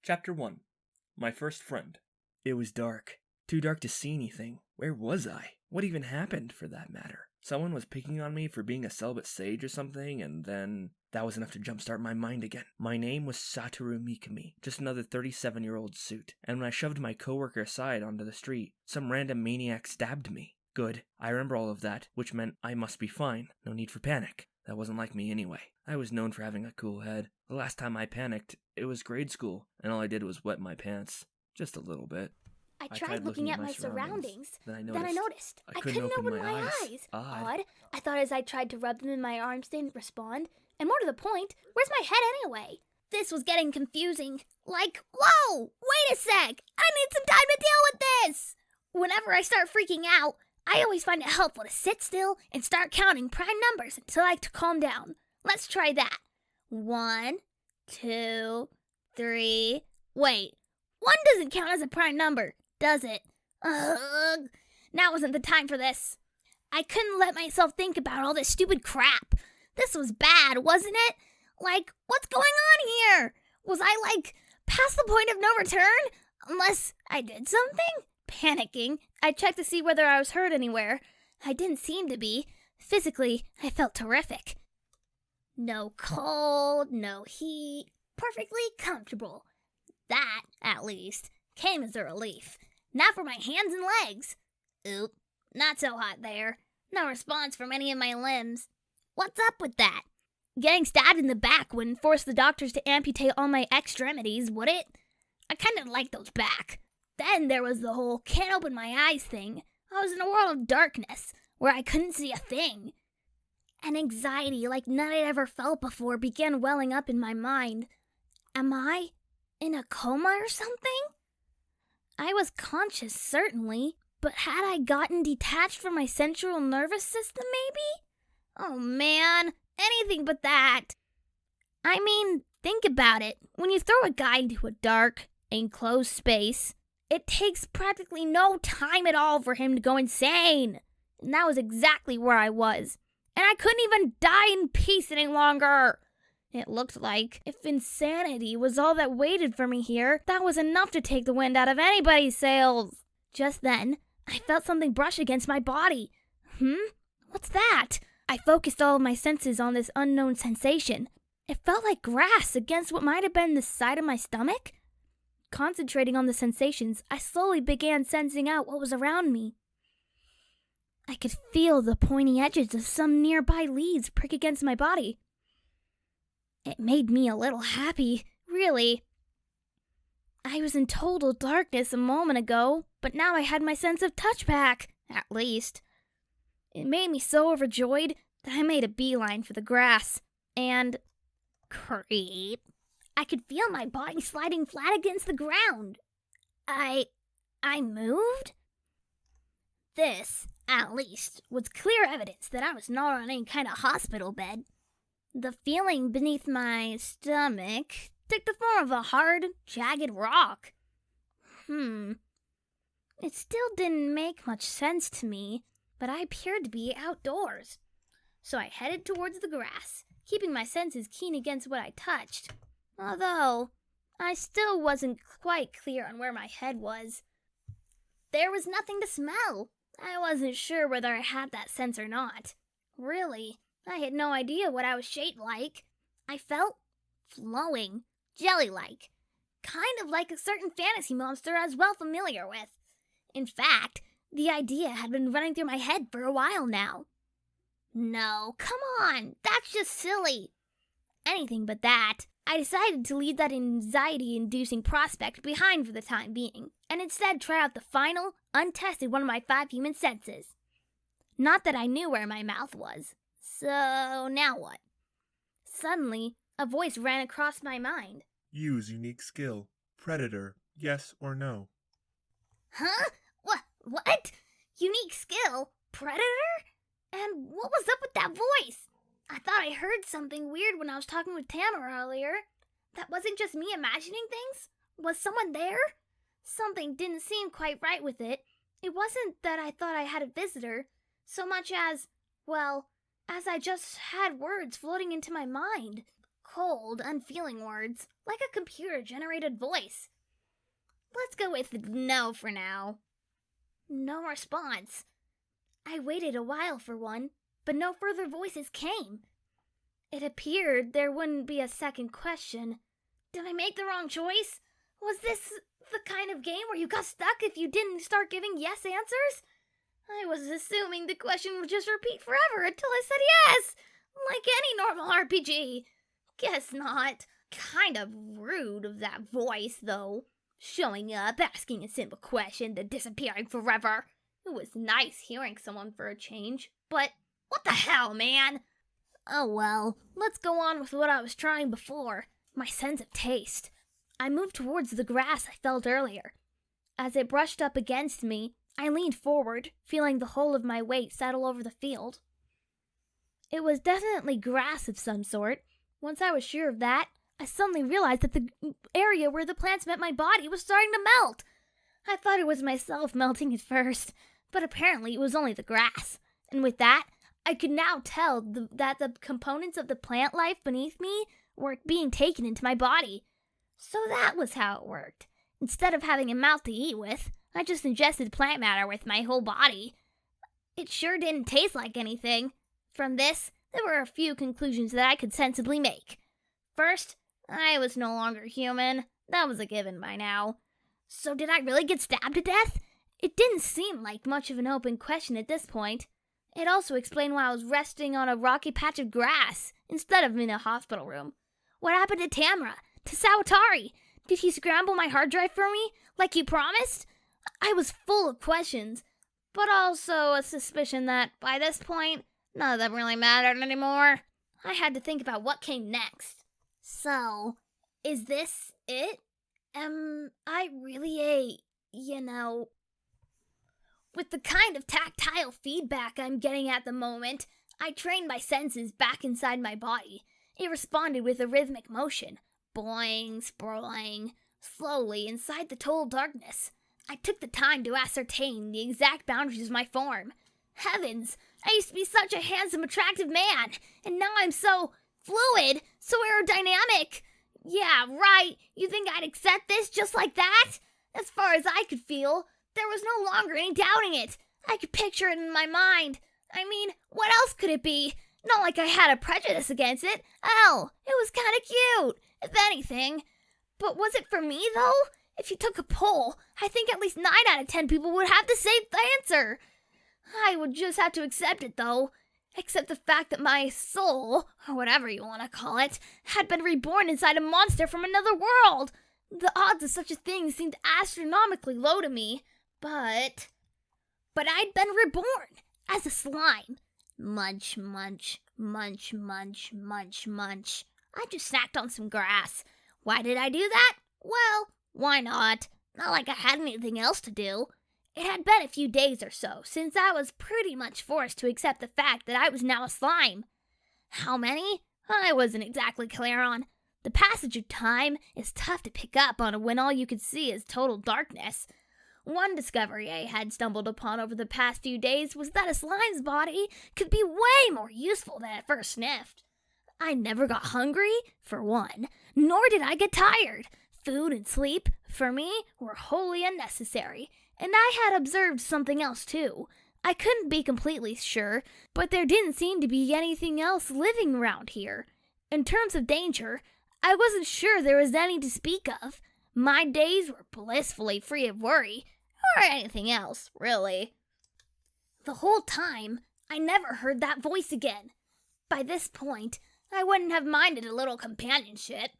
Chapter 1. My First Friend. It was dark. Too dark to see anything. Where was I? What even happened, for that matter? Someone was picking on me for being a celibate sage or something, and then that was enough to jumpstart my mind again. My name was Satoru Mikami, just another 37-year-old suit, and when I shoved my coworker aside onto the street, some random maniac stabbed me. Good. I remember all of that, which meant I must be fine. No need for panic. That wasn't like me anyway. I was known for having a cool head. The last time I panicked, it was grade school, and all I did was wet my pants. Just a little bit. I tried looking at my surroundings. Then I noticed. I couldn't open my eyes. Odd. I thought as I tried to rub them in my arms, they didn't respond. And more to the point, where's my head anyway? This was getting confusing. Like, whoa! Wait a sec! I need some time to deal with this! Whenever I start freaking out, I always find it helpful to sit still and start counting prime numbers until I calm down. Let's try that. 1, 2, 3... Wait, 1 doesn't count as a prime number, does it? Ugh. Now wasn't the time for this. I couldn't let myself think about all this stupid crap. This was bad, wasn't it? Like, what's going on here? Was I, past the point of no return? Unless I did something? Panicking, I checked to see whether I was hurt anywhere. I didn't seem to be. Physically, I felt terrific. No cold, no heat, perfectly comfortable. That, at least, came as a relief. Now for my hands and legs. Oop, not so hot there. No response from any of my limbs. What's up with that? Getting stabbed in the back wouldn't force the doctors to amputate all my extremities, would it? I kind of like those back. Then there was the whole can't open my eyes thing. I was in a world of darkness, where I couldn't see a thing. An anxiety like none I'd ever felt before began welling up in my mind. Am I in a coma or something? I was conscious, certainly, but had I gotten detached from my central nervous system, maybe? Oh man, anything but that. I mean, think about it. When you throw a guy into a dark, enclosed space, it takes practically no time at all for him to go insane. And that was exactly where I was. And I couldn't even die in peace any longer. It looked like if insanity was all that waited for me here, that was enough to take the wind out of anybody's sails. Just then, I felt something brush against my body. What's that? I focused all of my senses on this unknown sensation. It felt like grass against what might have been the side of my stomach. Concentrating on the sensations, I slowly began sensing out what was around me. I could feel the pointy edges of some nearby leaves prick against my body. It made me a little happy, really. I was in total darkness a moment ago, but now I had my sense of touch back, at least. It made me so overjoyed that I made a beeline for the grass, and... creep. I could feel my body sliding flat against the ground. I moved? This, at least, was clear evidence that I was not on any kind of hospital bed. The feeling beneath my stomach took the form of a hard, jagged rock. It still didn't make much sense to me, but I appeared to be outdoors. So I headed towards the grass, keeping my senses keen against what I touched. Although, I still wasn't quite clear on where my head was. There was nothing to smell. I wasn't sure whether I had that sense or not. Really, I had no idea what I was shaped like. I felt flowing, jelly-like, kind of like a certain fantasy monster I was well familiar with. In fact, the idea had been running through my head for a while now. No, come on, that's just silly. Anything but that. I decided to leave that anxiety-inducing prospect behind for the time being, and instead try out the final, untested one of my 5 human senses. Not that I knew where my mouth was. So, now what? Suddenly, a voice ran across my mind. Use unique skill. Predator. Yes or no? Huh? What? Unique skill? Predator? And what was up with that voice? I thought I heard something weird when I was talking with Tamara earlier. That wasn't just me imagining things? Was someone there? Something didn't seem quite right with it. It wasn't that I thought I had a visitor, so much as, well, as I just had words floating into my mind. cold, unfeeling words, like a computer-generated voice. Let's go with no for now. No response. I waited a while for one, but no further voices came. It appeared there wouldn't be a second question. Did I make the wrong choice? Was this the kind of game where you got stuck if you didn't start giving yes answers? I was assuming the question would just repeat forever until I said yes, like any normal RPG. Guess not. Kind of rude of that voice, though. Showing up, asking a simple question, then disappearing forever. It was nice hearing someone for a change, but what the hell, man? Oh well, let's go on with what I was trying before. My sense of taste. I moved towards the grass I felt earlier. As it brushed up against me, I leaned forward, feeling the whole of my weight settle over the field. It was definitely grass of some sort. Once I was sure of that, I suddenly realized that the area where the plants met my body was starting to melt. I thought it was myself melting at first, but apparently it was only the grass. And with that, I could now tell that the components of the plant life beneath me were being taken into my body. So that was how it worked. Instead of having a mouth to eat with, I just ingested plant matter with my whole body. It sure didn't taste like anything. From this, there were a few conclusions that I could sensibly make. First, I was no longer human. That was a given by now. So did I really get stabbed to death? It didn't seem like much of an open question at this point. It also explained why I was resting on a rocky patch of grass instead of in a hospital room. What happened to Tamara? To Sawatari? Did he scramble my hard drive for me, like he promised? I was full of questions, but also a suspicion that, by this point, none of them really mattered anymore. I had to think about what came next. So, is this it? Am I really With the kind of tactile feedback I'm getting at the moment, I trained my senses back inside my body. It responded with a rhythmic motion, boing, sprawling, slowly inside the total darkness. I took the time to ascertain the exact boundaries of my form. Heavens, I used to be such a handsome, attractive man, and now I'm so fluid, so aerodynamic. Yeah, right, you think I'd accept this just like that? As far as I could feel, there was no longer any doubting it. I could picture it in my mind. I mean, what else could it be? Not like I had a prejudice against it. Hell, it was kind of cute, if anything. But was it for me, though? If you took a poll, I think at least 9 out of 10 people would have the same answer. I would just have to accept it, though. Accept the fact that my soul, or whatever you want to call it, had been reborn inside a monster from another world. The odds of such a thing seemed astronomically low to me. But I'd been reborn as a slime. Munch, munch, munch, munch, munch, munch. I just snacked on some grass. Why did I do that? Well, why not? Not like I had anything else to do. It had been a few days or so since I was pretty much forced to accept the fact that I was now a slime. How many? I wasn't exactly clear on. The passage of time is tough to pick up on when all you could see is total darkness. One discovery I had stumbled upon over the past few days was that a slime's body could be way more useful than at first sniffed. I never got hungry, for one, nor did I get tired. Food and sleep, for me, were wholly unnecessary, and I had observed something else too. I couldn't be completely sure, but there didn't seem to be anything else living around here. In terms of danger, I wasn't sure there was any to speak of. My days were blissfully free of worry, or anything else, really. The whole time, I never heard that voice again. By this point, I wouldn't have minded a little companionship.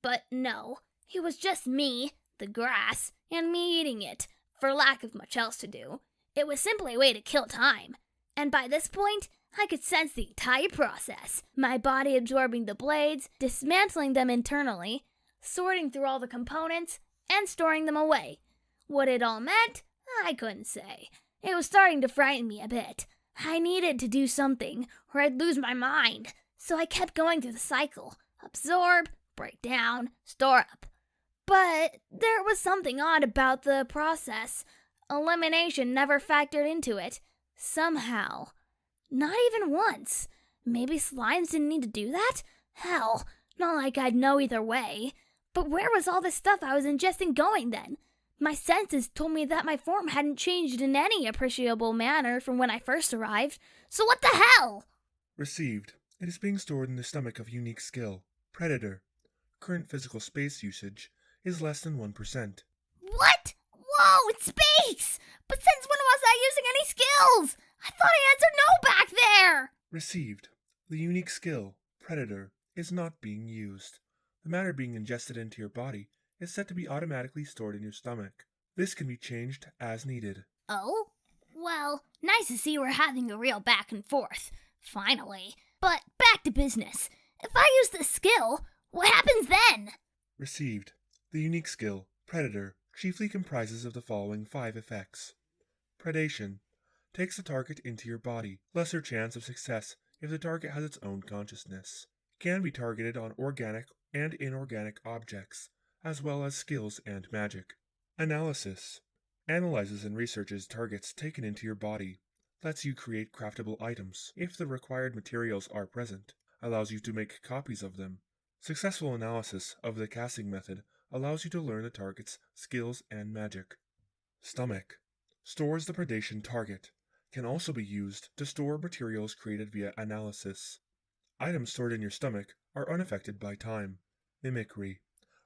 But no, it was just me, the grass, and me eating it, for lack of much else to do. It was simply a way to kill time. And by this point, I could sense the entire process. My body absorbing the blades, dismantling them internally, sorting through all the components, and storing them away. What it all meant, I couldn't say. It was starting to frighten me a bit. I needed to do something, or I'd lose my mind. So I kept going through the cycle. Absorb, break down, store up. But there was something odd about the process. Elimination never factored into it. Somehow. Not even once. Maybe slimes didn't need to do that? Hell, Not like I'd know either way. But where was all this stuff I was ingesting going then? My senses told me that my form hadn't changed in any appreciable manner from when I first arrived. So what the hell? Received. It is being stored in the stomach of unique skill. Predator. Current physical space usage is less than 1%. What? Whoa, it's space! But since when was I using any skills? I thought I answered no back there! Received. The unique skill, Predator, is not being used. The matter being ingested into your body is set to be automatically stored in your stomach. This can be changed as needed. Oh? Well, nice to see we're having a real back and forth. Finally. But back to business. If I use this skill, what happens then? Received. The unique skill, Predator, chiefly comprises of the following 5 effects. Predation. Takes the target into your body. Lesser chance of success if the target has its own consciousness. Can be targeted on organic and inorganic objects, as well as skills and magic. Analysis. Analyzes and researches targets taken into your body. Lets you create craftable items if the required materials are present. Allows you to make copies of them. Successful analysis of the casting method allows you to learn the target's skills and magic. Stomach. Stores the predation target. Can also be used to store materials created via analysis. Items stored in your stomach are unaffected by time. Mimicry.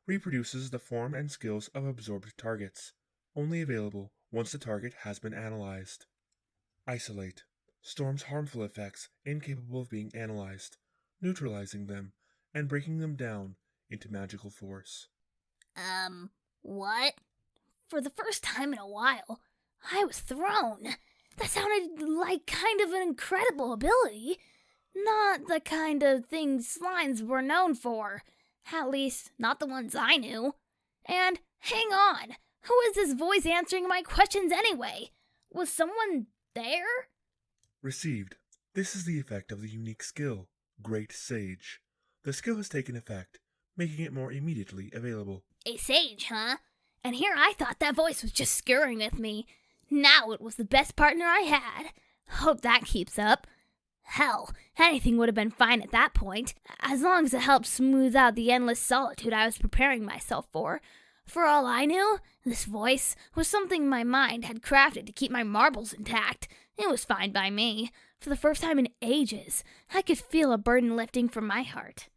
Reproduces the form and skills of absorbed targets. Only available once the target has been analyzed. Isolate. Storms harmful effects incapable of being analyzed, neutralizing them, and breaking them down into magical force. What? For the first time in a while, I was thrown. That sounded like kind of an incredible ability. Not the kind of thing slimes were known for. At least, not the ones I knew. And, hang on, who is this voice answering my questions anyway? Was someone there? Received. This is the effect of the unique skill, Great Sage. The skill has taken effect, making it more immediately available. A sage, huh? And here I thought that voice was just screwing with me. Now it was the best partner I had. Hope that keeps up. Hell, anything would have been fine at that point, as long as it helped smooth out the endless solitude I was preparing myself for. For all I knew, this voice was something my mind had crafted to keep my marbles intact. It was fine by me. For the first time in ages, I could feel a burden lifting from my heart.